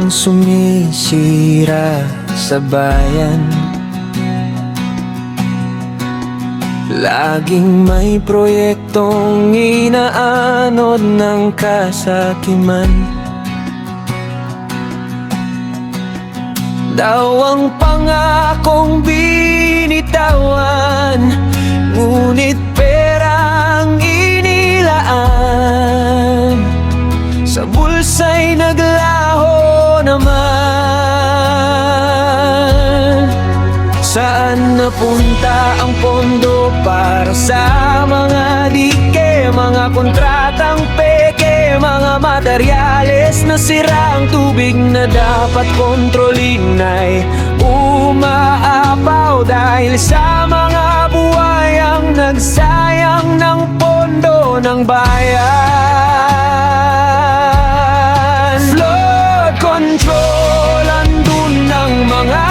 ang sumisira sa bayan. Laging may proyektong inaanod ng kasakiman. Daw ang pangakong binitawan, ngunit perang inilaan sa bulsa'y naglaho naman. Saan napunta ang pondo para sa mga dike, mga kontratang peke, mga materyales na sira? Ang tubig na dapat kontrolin ay umaapaw dahil sa mga buhayang nagsayang ng pondo ng bayan. Flood control, andun ng mga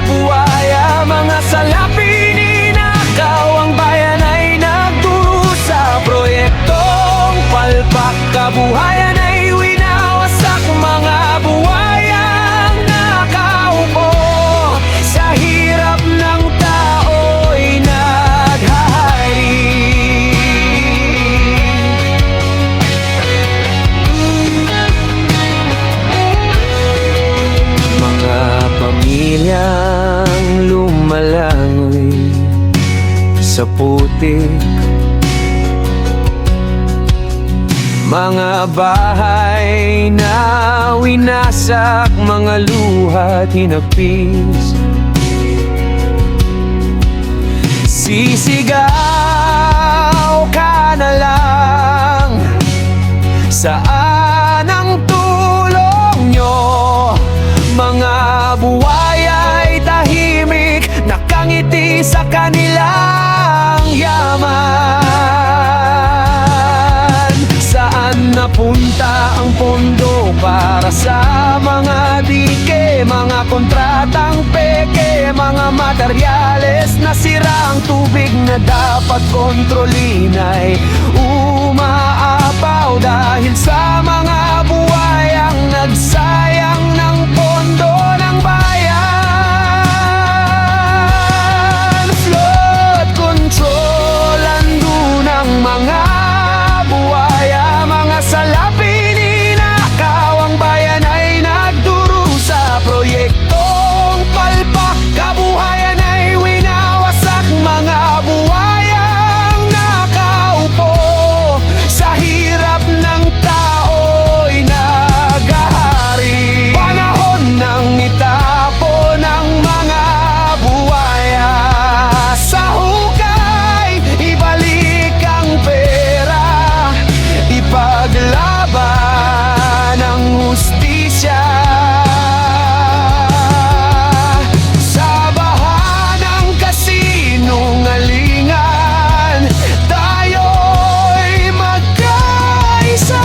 buhaya, mga salapi ninakaw. Ang bayan ay nagdurusa, proyektong palpak kabuhayan ay winawasak. Mga buhayang nakaupo sa hirap ng tao'y naghahari. Mga pamilyang lumalangoy sa putik, mga bahay na winasak, mga luha't hinapis. Sisigaw ka na lang, saan ang tulong nyo? Mga buhaya'y tahimik, nakangiti sa kanilang yaman. Saan napunta ang pondo para sa mga dike, mga kontratang peke, mga materyales na sira? Ang tubig na dapat kontrolin ay umaapaw dahil sa mga buhayang nagsayang ng pondo ng bayan. Flood control, andun ang mga buhaya, mga salapi ninakaw. Ang bayan ay nagdurusa, proyektong palpak kabuhayan ay winawasak. Mga buhayang nakaupo sa hirap ng tao'y naghahari. Panahon ng itapon ng mga buhaya sa hukay, ibalik ang pera, ipaglaban ang hustisya. Sa baha ng kasinungalingan, tayo'y magkaisa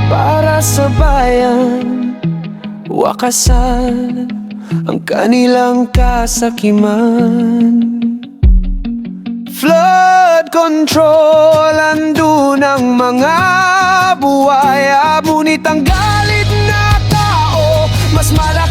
para sa bayan, wakasan ang kanilang kasakiman. Flood control, andun ang mga buhaya, ngunit ang galit na tao mas malakas